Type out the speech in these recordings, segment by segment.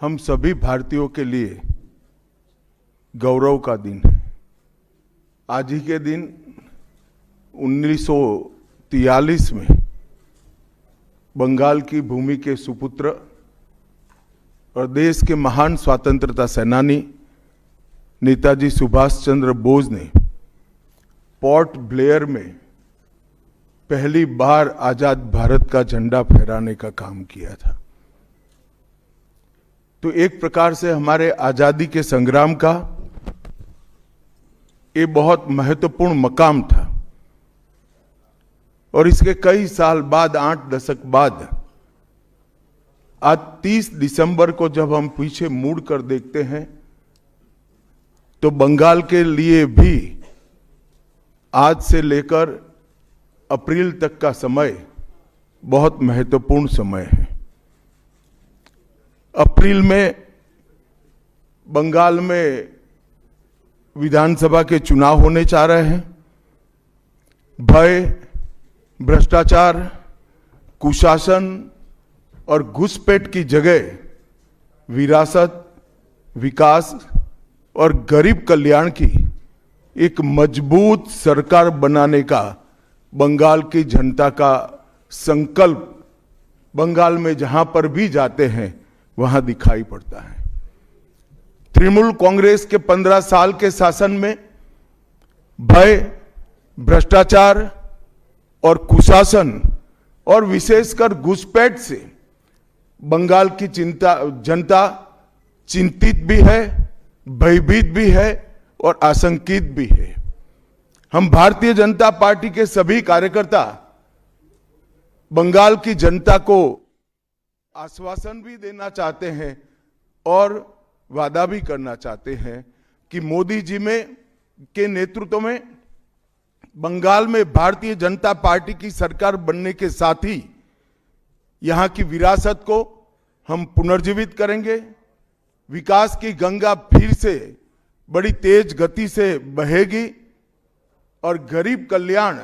हम सभी भारतीयों के लिए गौरव का दिन है। आज ही के दिन 1943 में बंगाल की भूमि के सुपुत्र और देश के महान स्वतंत्रता सेनानी नेताजी सुभाष चंद्र बोस ने पोर्ट ब्लेयर में पहली बार आजाद भारत का झंडा फहराने का काम किया था। तो एक प्रकार से हमारे आजादी के संग्राम का ये बहुत महत्वपूर्ण मकाम था। और इसके कई साल बाद, 8 दशक बाद, आज 30 दिसंबर को जब हम पीछे मुड़ कर देखते हैं तो बंगाल के लिए भी आज से लेकर अप्रैल तक का समय बहुत महत्वपूर्ण समय है। अप्रैल में बंगाल में विधानसभा के चुनाव होने जा रहे हैं। भय, भ्रष्टाचार, कुशासन और घुसपैठ की जगह विरासत, विकास और गरीब कल्याण की एक मजबूत सरकार बनाने का बंगाल की जनता का संकल्प बंगाल में जहां पर भी जाते हैं वहां दिखाई पड़ता है। तृणमूल कांग्रेस के 15 साल के शासन में भय, भ्रष्टाचार और कुशासन और विशेषकर घुसपैठ से बंगाल की जनता चिंतित भी है, भयभीत भी है और आशंकित भी है। हम भारतीय जनता पार्टी के सभी कार्यकर्ता बंगाल की जनता को आश्वासन भी देना चाहते हैं और वादा भी करना चाहते हैं कि मोदी जी के नेतृत्व में बंगाल में भारतीय जनता पार्टी की सरकार बनने के साथ ही यहां की विरासत को हम पुनर्जीवित करेंगे। विकास की गंगा फिर से बड़ी तेज गति से बहेगी और गरीब कल्याण,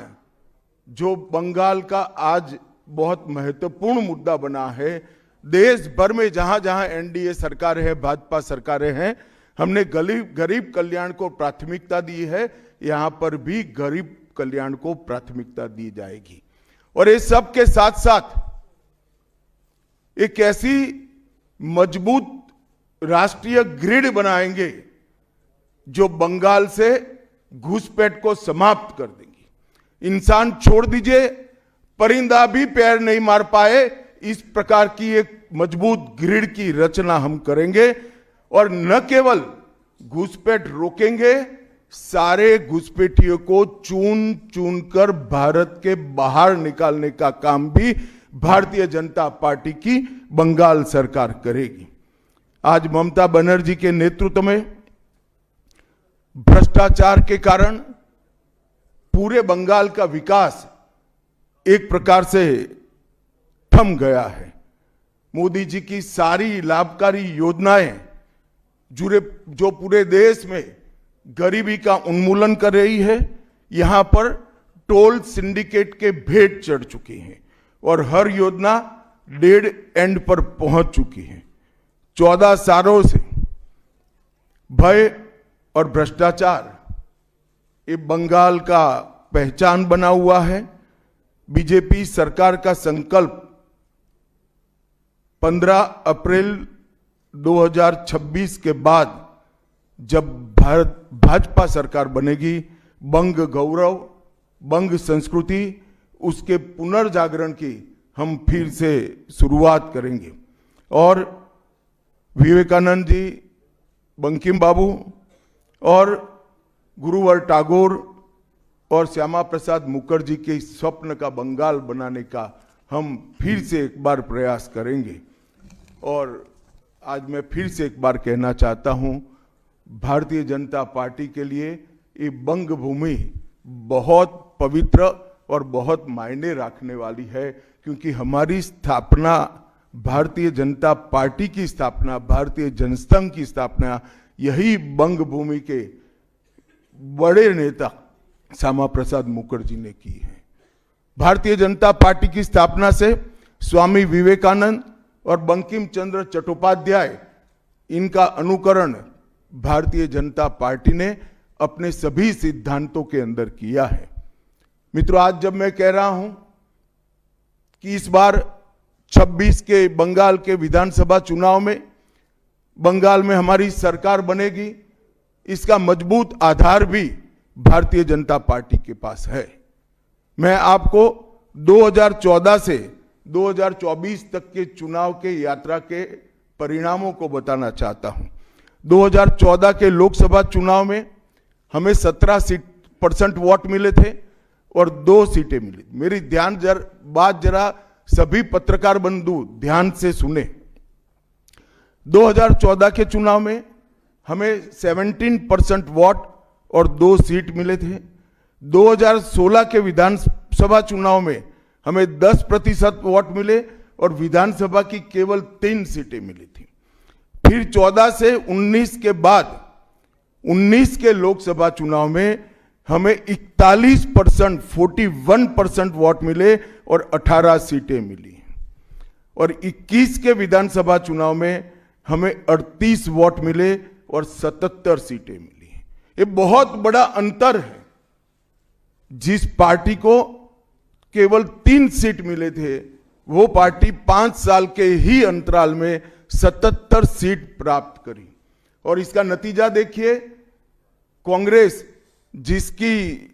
जो बंगाल का आज बहुत महत्वपूर्ण मुद्दा बना है, देश भर में जहां जहां एनडीए सरकारें हैं, भाजपा सरकारें हैं, हमने गरीब कल्याण को प्राथमिकता दी है। यहां पर भी गरीब कल्याण को प्राथमिकता दी जाएगी। और इस सब के साथ साथ एक ऐसी मजबूत राष्ट्रीय ग्रिड बनाएंगे जो बंगाल से घुसपैठ को समाप्त कर देंगी। इंसान छोड़ दीजिए, परिंदा भी पैर नहीं मार पाए, इस प्रकार की एक मजबूत ग्रिड की रचना हम करेंगे। और न केवल घुसपैठ रोकेंगे, सारे घुसपैठियों को चुन चुन कर भारत के बाहर निकालने का काम भी भारतीय जनता पार्टी की बंगाल सरकार करेगी। आज ममता बनर्जी के नेतृत्व में भ्रष्टाचार के कारण पूरे बंगाल का विकास एक प्रकार से थम गया है। मोदी जी की सारी लाभकारी योजनाएं जो पूरे देश में गरीबी का उन्मूलन कर रही है, यहां पर टोल सिंडिकेट के भेंट चढ़ चुकी हैं और हर योजना डेड एंड पर पहुंच चुकी है। 14 सालों से भय और भ्रष्टाचार ये बंगाल का पहचान बना हुआ है। बीजेपी सरकार का संकल्प 15 अप्रैल 2026 के बाद जब भाजपा सरकार बनेगी, बंग गौरव, बंग संस्कृति, उसके पुनर्जागरण की हम फिर से शुरुआत करेंगे। और विवेकानंद जी, बंकिम बाबू और गुरुवर टैगोर और श्यामा प्रसाद मुखर्जी के स्वप्न का बंगाल बनाने का हम फिर से एक बार प्रयास करेंगे। और आज मैं फिर से एक बार कहना चाहता हूं, भारतीय जनता पार्टी के लिए ये बंग भूमि बहुत पवित्र और बहुत मायने रखने वाली है, क्योंकि हमारी स्थापना, भारतीय जनता पार्टी की स्थापना, भारतीय जनसंघ की स्थापना यही बंग भूमि के बड़े नेता श्यामा प्रसाद मुखर्जी ने की है। भारतीय जनता पार्टी की स्थापना से स्वामी विवेकानंद और बंकिम चंद्र चट्टोपाध्याय इनका अनुकरण भारतीय जनता पार्टी ने अपने सभी सिद्धांतों के अंदर किया है। मित्रों, आज जब मैं कह रहा हूं कि इस बार 26 के बंगाल के विधानसभा चुनाव में बंगाल में हमारी सरकार बनेगी, इसका मजबूत आधार भी भारतीय जनता पार्टी के पास है। मैं आपको 2014 से 2024 तक के चुनाव के यात्रा के परिणामों को बताना चाहता हूं। 2014 के लोकसभा चुनाव में हमें 17% वोट मिले थे और 2 सीटें मिली। मेरी बात जरा सभी पत्रकार बंधु ध्यान से सुने। 2014 के चुनाव में हमें 17% वोट और 2 सीट मिले थे। 2016 के विधानसभा चुनाव में हमें 10% वोट मिले और विधानसभा की केवल 3 सीटें मिली थी। फिर 14 से 19 के बाद 19 के लोकसभा चुनाव में हमें 41% वोट मिले और 18 सीटें मिली। और 21 के विधानसभा चुनाव में हमें 38 वोट मिले और 77 सीटें मिली। ये बहुत बड़ा अंतर है। जिस पार्टी को केवल 3 सीट मिले थे, वो पार्टी 5 साल के ही अंतराल में 77 सीट प्राप्त करी। और इसका नतीजा देखिए, कांग्रेस जिसकी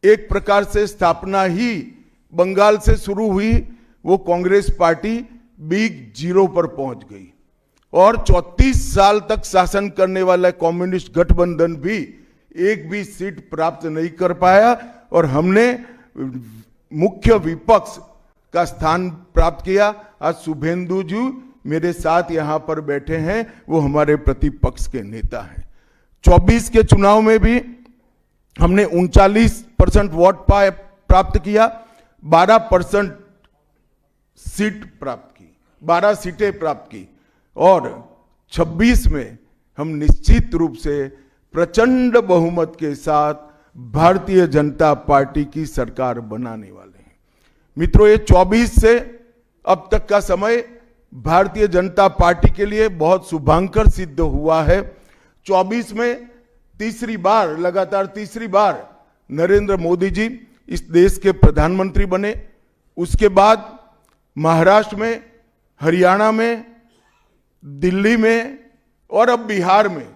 एक प्रकार से स्थापना ही बंगाल से शुरू हुई, वो कांग्रेस पार्टी बिग जीरो पर पहुंच गई और 34 साल तक शासन करने वाला कम्युनिस्ट गठबंधन भी एक भी सीट प्राप्त नहीं कर पाया और हमने मुख्य विपक्ष का स्थान प्राप्त किया। आज शुभेंदु जी मेरे साथ यहां पर बैठे हैं, वो हमारे प्रतिपक्ष के नेता हैं। 24 के चुनाव में भी हमने 39% वोट प्राप्त किया, 12% सीट प्राप्त की, 12 सीटें प्राप्त की और 26 में हम निश्चित रूप से प्रचंड बहुमत के साथ भारतीय जनता पार्टी की सरकार बनाने वाले हैं। मित्रों, ये 24 से अब तक का समय भारतीय जनता पार्टी के लिए बहुत शुभांकर सिद्ध हुआ है। 24 में लगातार तीसरी बार नरेंद्र मोदी जी इस देश के प्रधानमंत्री बने। उसके बाद महाराष्ट्र में, हरियाणा में, दिल्ली में और अब बिहार में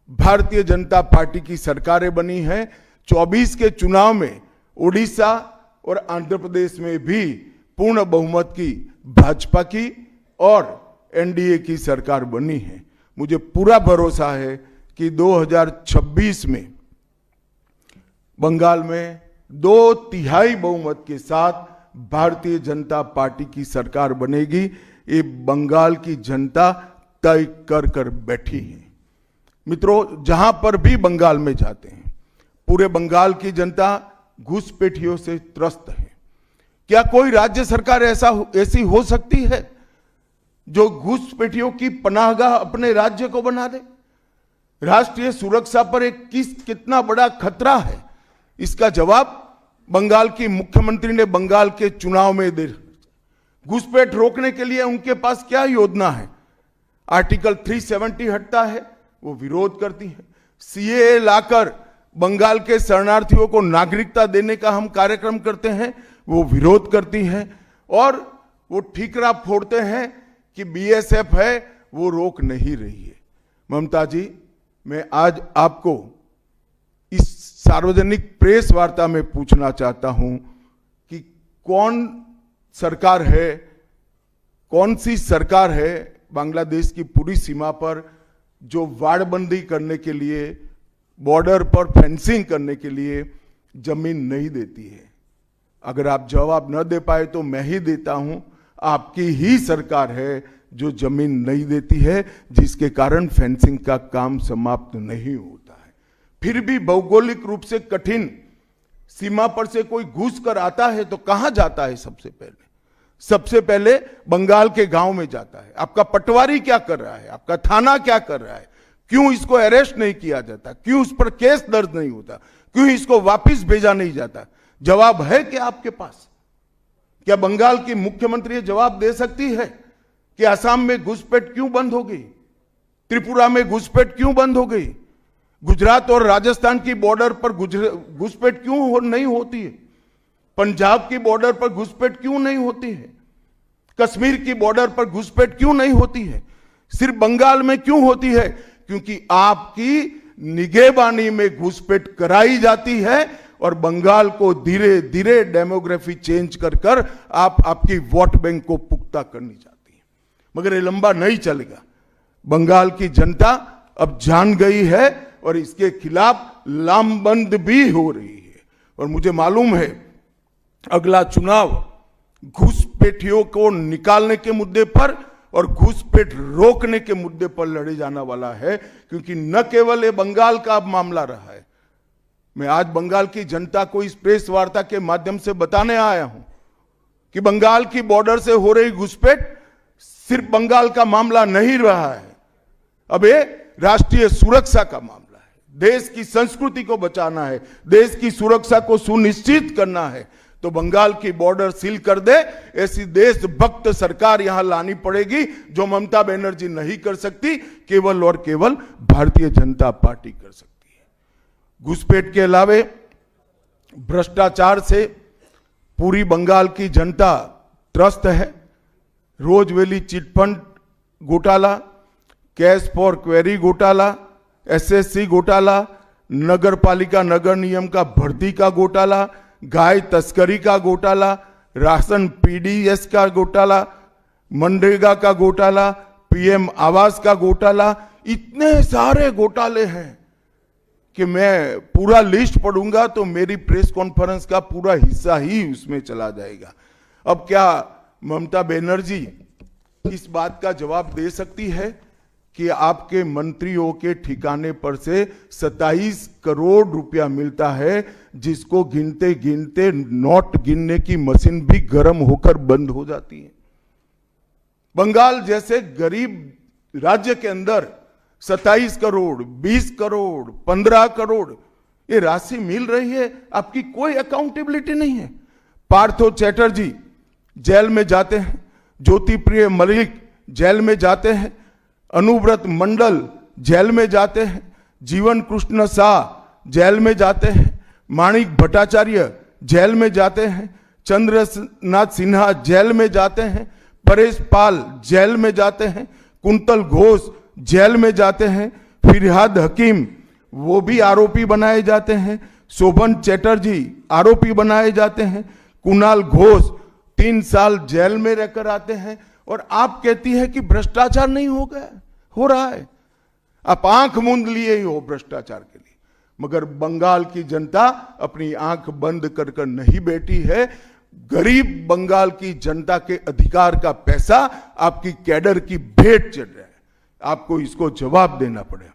भारतीय जनता पार्टी की सरकारें बनी हैं। 24 के चुनाव में उड़ीसा और आंध्र प्रदेश में भी पूर्ण बहुमत की भाजपा की और एनडीए की सरकार बनी है। मुझे पूरा भरोसा है कि 2026 में बंगाल में 2/3 बहुमत के साथ भारतीय जनता पार्टी की सरकार बनेगी। ये बंगाल की जनता तय कर बैठी है। मित्रों, जहां पर भी बंगाल में जाते हैं, पूरे बंगाल की जनता घुसपैठियों से त्रस्त है। क्या कोई राज्य सरकार ऐसी हो सकती है जो घुसपैठियों की पनाहगाह अपने राज्य को बना दे? राष्ट्रीय सुरक्षा पर एक कितना बड़ा खतरा है, इसका जवाब बंगाल की मुख्यमंत्री ने बंगाल के चुनाव में दे। घुसपैठ रोकने के लिए उनके पास क्या योजना है? आर्टिकल 370 हटता है, वो विरोध करती है। सीएए लाकर बंगाल के शरणार्थियों को नागरिकता देने का हम कार्यक्रम करते हैं, वो विरोध करती हैं। और वो ठीकरा फोड़ते हैं कि बीएसएफ है, वो रोक नहीं रही है। ममता जी, मैं आज आपको इस सार्वजनिक प्रेस वार्ता में पूछना चाहता हूं कि कौन सी सरकार है बांग्लादेश की पूरी सीमा पर जो वाड़बंदी करने के लिए, बॉर्डर पर फेंसिंग करने के लिए जमीन नहीं देती है? अगर आप जवाब न दे पाए तो मैं ही देता हूं। आपकी ही सरकार है जो जमीन नहीं देती है, जिसके कारण फेंसिंग का काम समाप्त नहीं होता है। फिर भी भौगोलिक रूप से कठिन सीमा पर से कोई घुस कर आता है तो कहां जाता है? सबसे पहले बंगाल के गांव में जाता है। आपका पटवारी क्या कर रहा है? आपका थाना क्या कर रहा है? क्यों इसको अरेस्ट नहीं किया जाता? क्यों उस पर केस दर्ज नहीं होता? क्यों इसको वापस भेजा नहीं जाता? जवाब है क्या आपके पास? क्या बंगाल की मुख्यमंत्री जवाब दे सकती है कि असम में घुसपैठ क्यों बंद हो गई? त्रिपुरा में घुसपैठ क्यों बंद हो गई? गुजरात और राजस्थान की बॉर्डर पर घुसपैठ क्यों नहीं होती है? पंजाब की बॉर्डर पर घुसपैठ क्यों नहीं होती है? कश्मीर की बॉर्डर पर घुसपैठ क्यों नहीं होती है? सिर्फ बंगाल में क्यों होती है? क्योंकि आपकी निगहबानी में घुसपैठ कराई जाती है और बंगाल को धीरे धीरे डेमोग्राफी चेंज कर कर आपकी वोट बैंक को पुख्ता करनी चाहती है। मगर ये लंबा नहीं चलेगा। बंगाल की जनता अब जान गई है और इसके खिलाफ लामबंद भी हो रही है। और मुझे मालूम है अगला चुनाव घुसपैठियों को निकालने के मुद्दे पर और घुसपैठ रोकने के मुद्दे पर लड़े जाने वाला है, क्योंकि न केवल ये बंगाल का अब मामला रहा है। मैं आज बंगाल की जनता को इस प्रेस वार्ता के माध्यम से बताने आया हूं कि बंगाल की बॉर्डर से हो रही घुसपैठ सिर्फ बंगाल का मामला नहीं रहा है, अब ये राष्ट्रीय सुरक्षा का मामला है। देश की संस्कृति को बचाना है, देश की सुरक्षा को सुनिश्चित करना है, तो बंगाल की बॉर्डर सील कर दे, ऐसी देशभक्त सरकार यहां लानी पड़ेगी जो ममता बनर्जी नहीं कर सकती, केवल और केवल भारतीय जनता पार्टी कर सकती है। घुसपैठ के अलावे भ्रष्टाचार से पूरी बंगाल की जनता त्रस्त है। रोजवेली चिटफंड घोटाला, कैश फॉर क्वेरी घोटाला, एसएससी घोटाला, नगर पालिका नगर नियम का भर्ती का घोटाला, गाय तस्करी का घोटाला, राशन पीडीएस का घोटाला, मनरेगा का घोटाला, पीएम आवास का घोटाला, इतने सारे घोटाले हैं कि मैं पूरा लिस्ट पढ़ूंगा तो मेरी प्रेस कॉन्फ्रेंस का पूरा हिस्सा ही उसमें चला जाएगा। अब क्या ममता बनर्जी इस बात का जवाब दे सकती है कि आपके मंत्रियों के ठिकाने पर से 27 करोड़ रुपया मिलता है, जिसको गिनते गिनते नोट गिनने की मशीन भी गर्म होकर बंद हो जाती है? बंगाल जैसे गरीब राज्य के अंदर 27 करोड़, 20 करोड़, 15 करोड़ ये राशि मिल रही है, आपकी कोई अकाउंटेबिलिटी नहीं है। पार्थो चैटर्जी जेल में जाते हैं, ज्योति प्रिय मलिक जेल में जाते हैं, अनुव्रत मंडल जेल में जाते हैं, जीवन कृष्ण शाह जेल में जाते हैं, माणिक भट्टाचार्य जेल में जाते हैं, चंद्रनाथ सिन्हा जेल में जाते हैं, परेश पाल जेल में जाते हैं, कुंतल घोष जेल में जाते हैं, फिरहाद हकीम वो भी आरोपी बनाए जाते हैं, शोभन चैटर्जी आरोपी बनाए जाते हैं, कुणाल घोष 3 साल जेल में रहकर आते हैं, और आप कहती है कि भ्रष्टाचार नहीं हो गया, हो रहा है। आप आंख मूंद लिए ही हो भ्रष्टाचार के लिए, मगर बंगाल की जनता अपनी आंख बंद कर कर नहीं बैठी है। गरीब बंगाल की जनता के अधिकार का पैसा आपकी कैडर की भेंट चढ़ रहा है, आपको इसको जवाब देना पड़ेगा।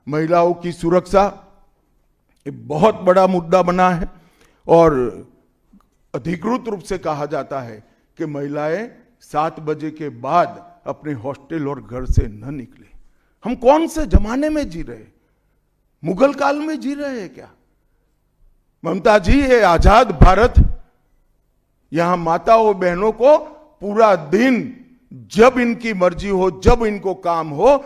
महिलाओं की सुरक्षा ये बहुत बड़ा मुद्दा बना है और अधिकृत रूप से कहा जाता है कि महिलाएं 7 बजे के बाद अपने हॉस्टल और घर से न निकले। हम कौन से जमाने में जी रहे? मुगल काल में जी रहे हैं क्या? ममता जी, ये आजाद भारत, यहां माताओं बहनों को पूरा दिन जब इनकी मर्जी हो, जब इनको काम हो,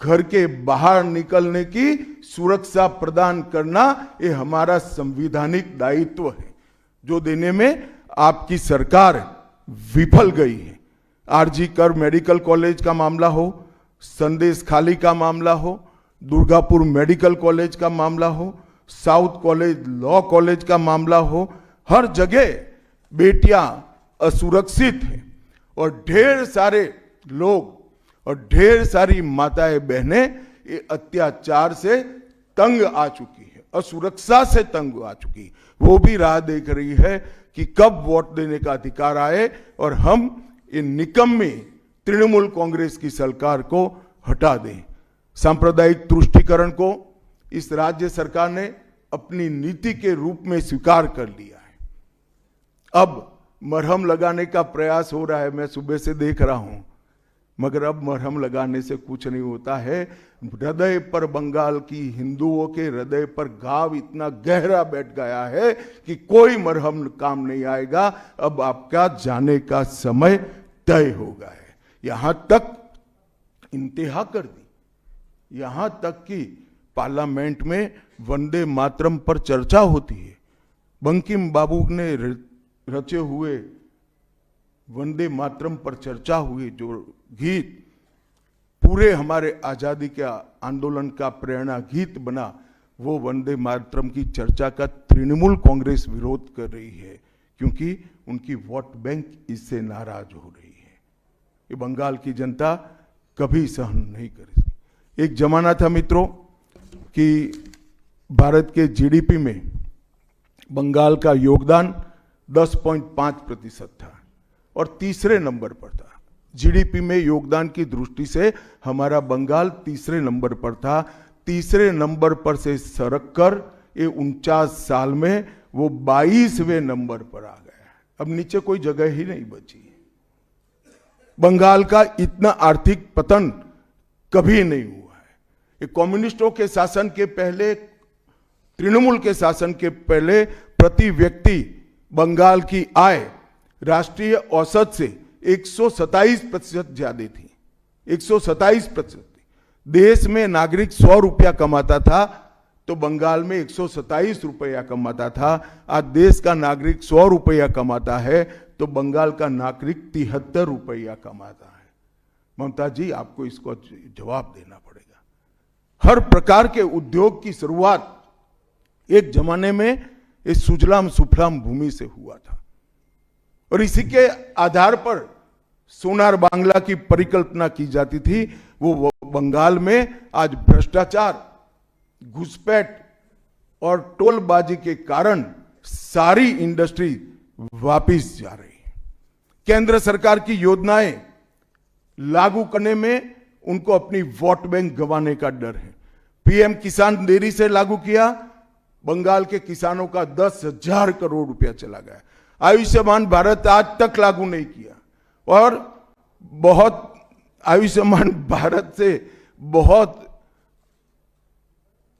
घर के बाहर निकलने की सुरक्षा प्रदान करना ये हमारा संवैधानिक दायित्व है, जो देने में आपकी सरकार विफल गई है। आरजी कर मेडिकल कॉलेज का मामला हो, संदेश खाली का मामला हो, दुर्गापुर मेडिकल कॉलेज का मामला हो, साउथ कॉलेज लॉ कॉलेज का मामला हो, हर जगह बेटियां असुरक्षित हैं और ढेर सारे लोग और ढेर सारी माताएं बहनें ये अत्याचार से तंग आ चुकी है, असुरक्षा से तंग आ चुकी, वो भी राह देख रही है कि कब वोट देने का अधिकार आए और हम इन निकम्मी तृणमूल कांग्रेस की सरकार को हटा दें। सांप्रदायिक तुष्टीकरण को इस राज्य सरकार ने अपनी नीति के रूप में स्वीकार कर लिया है। अब मरहम लगाने का प्रयास हो रहा है, मैं सुबह से देख रहा हूं, मगर अब मरहम लगाने से कुछ नहीं होता है। हृदय पर, बंगाल की हिंदुओं के हृदय पर घाव इतना गहरा बैठ गया है कि कोई मरहम काम नहीं आएगा। अब आपका जाने का समय तय हो गया है। यहां तक इंतहा कर दी यहां तक कि पार्लियामेंट में वंदे मातरम पर चर्चा होती है। बंकिम बाबू ने रचे हुए वंदे मातरम पर चर्चा हुई, जो गीत पूरे हमारे आजादी के आंदोलन का प्रेरणा गीत बना, वो वंदे मातरम की चर्चा का तृणमूल कांग्रेस विरोध कर रही है, क्योंकि उनकी वोट बैंक इससे नाराज हो रही है। ये बंगाल की जनता कभी सहन नहीं करेगी। एक जमाना था मित्रों कि भारत के जीडीपी में बंगाल का योगदान 10.5% था और तीसरे नंबर पर था। जीडीपी में योगदान की दृष्टि से हमारा बंगाल तीसरे नंबर पर था। तीसरे नंबर पर से सरक कर ये 49 साल में वो 22वें नंबर पर आ गया। अब नीचे कोई जगह ही नहीं बची। बंगाल का इतना आर्थिक पतन कभी नहीं हुआ है। ये कम्युनिस्टों के शासन के पहले, तृणमूल के शासन के पहले प्रति व्यक्ति बंगाल की आय राष्ट्रीय औसत से 127% ज्यादा थी। 127%। देश में नागरिक 100 रुपया कमाता था तो बंगाल में 127 रुपया कमाता था। आज देश का नागरिक 100 रुपया कमाता है तो बंगाल का नागरिक 73 रुपया कमाता है। ममता जी, आपको इसको जवाब देना पड़ेगा। हर प्रकार के उद्योग की शुरुआत एक जमाने में इस सुजलाम सुफलाम भूमि से हुआ था और इसी के आधार पर सोनार बांग्ला की परिकल्पना की जाती थी। वो बंगाल में आज भ्रष्टाचार, घुसपैठ और टोलबाजी के कारण सारी इंडस्ट्री वापिस जा रही है। केंद्र सरकार की योजनाएं लागू करने में उनको अपनी वोट बैंक गंवाने का डर है। पीएम किसान देरी से लागू किया, बंगाल के किसानों का 10,000 करोड़ रुपया चला गया। आयुष्मान भारत आज तक लागू नहीं किया और बहुत आयुष्मान भारत से बहुत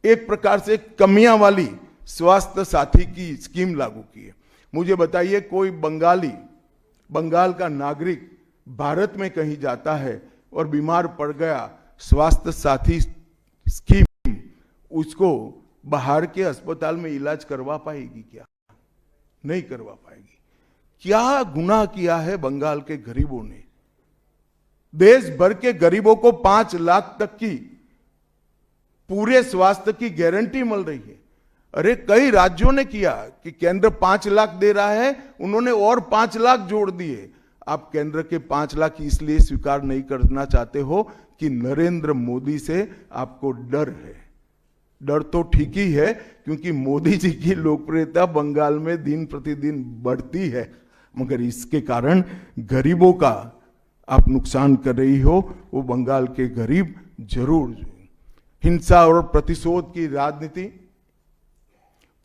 एक प्रकार से कमियां वाली स्वास्थ्य साथी की स्कीम लागू की है। मुझे बताइए, कोई बंगाल का नागरिक भारत में कहीं जाता है और बीमार पड़ गया, स्वास्थ्य साथी स्कीम उसको बाहर के अस्पताल में इलाज करवा पाएगी क्या? नहीं करवा पाएगी। क्या गुनाह किया है बंगाल के गरीबों ने? देश भर के गरीबों को 5 लाख तक की पूरे स्वास्थ्य की गारंटी मिल रही है। अरे कई राज्यों ने किया कि केंद्र 5 लाख दे रहा है, उन्होंने और 5 लाख जोड़ दिए। आप केंद्र के 5 लाख इसलिए स्वीकार नहीं करना चाहते हो कि नरेंद्र मोदी से आपको डर है। डर तो ठीक ही है, क्योंकि मोदी जी की लोकप्रियता बंगाल में दिन प्रतिदिन बढ़ती है, मगर इसके कारण गरीबों का आप नुकसान कर रही हो। वो बंगाल के गरीब जरूर। हिंसा और प्रतिशोध की राजनीति,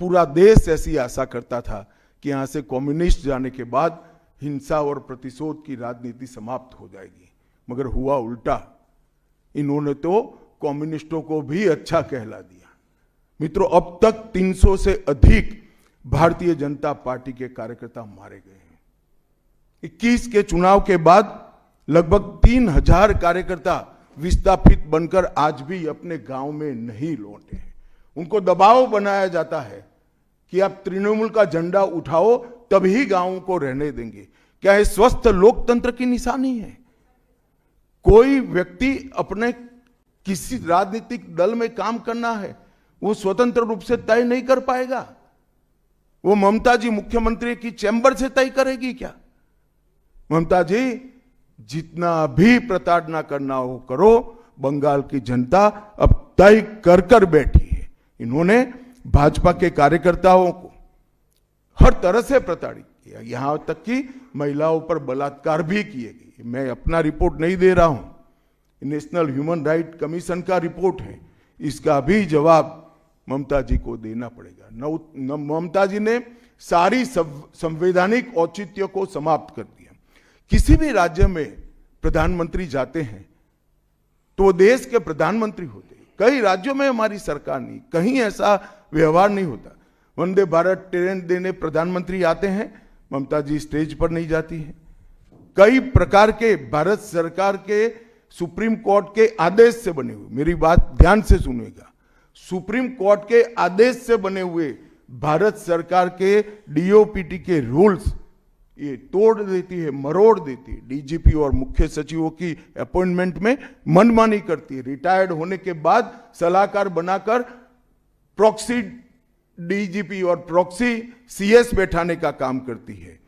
पूरा देश ऐसी आशा करता था कि यहां से कम्युनिस्ट जाने के बाद हिंसा और प्रतिशोध की राजनीति समाप्त हो जाएगी, मगर हुआ उल्टा। इन्होंने तो कम्युनिस्टों को भी अच्छा कहला दिया। मित्रों, अब तक 300 से अधिक भारतीय जनता पार्टी के कार्यकर्ता मारे गए हैं। 21 के चुनाव के बाद लगभग 3000 कार्यकर्ता विस्थापित बनकर आज भी अपने गांव में नहीं लौटे हैं। उनको दबाव बनाया जाता है कि आप तृणमूल का झंडा उठाओ तभी गांवों को रहने देंगे। क्या ये स्वस्थ लोकतंत्र की निशानी है? कोई व्यक्ति अपने किसी राजनीतिक दल में काम करना है, वो स्वतंत्र रूप से तय नहीं कर पाएगा। वो ममता जी मुख्यमंत्री की चैम्बर से तय करेगी क्या? ममता जी, जितना भी प्रताड़ना करना हो करो, बंगाल की जनता अब तय कर कर बैठी है। इन्होंने भाजपा के कार्यकर्ताओं को हर तरह से प्रताड़ित किया, यहां तक कि महिलाओं पर बलात्कार भी किए गए। मैं अपना रिपोर्ट नहीं दे रहा हूं, नेशनल ह्यूमन राइट कमीशन का रिपोर्ट है। इसका भी जवाब ममता जी को देना पड़ेगा। ममता जी ने सारी संवैधानिक औचित्य को समाप्त कर दिया। किसी भी राज्य में प्रधानमंत्री जाते हैं तो वो देश के प्रधानमंत्री होते हैं। कई राज्यों में हमारी सरकार नहीं, कहीं ऐसा व्यवहार नहीं होता। वंदे भारत ट्रेन देने प्रधानमंत्री आते हैं, ममता जी स्टेज पर नहीं जाती है। कई प्रकार के भारत सरकार के सुप्रीम कोर्ट के आदेश से बने हुए, मेरी बात ध्यान से सुनिएगा, सुप्रीम कोर्ट के आदेश से बने हुए भारत सरकार के डीओपीटी के रूल्स ये तोड़ देती है, मरोड़ देती है। डीजीपी और मुख्य सचिवों की अपॉइंटमेंट में मनमानी करती है, रिटायर्ड होने के बाद सलाहकार बनाकर प्रॉक्सी डीजीपी और प्रॉक्सी सीएस बैठाने का काम करती है।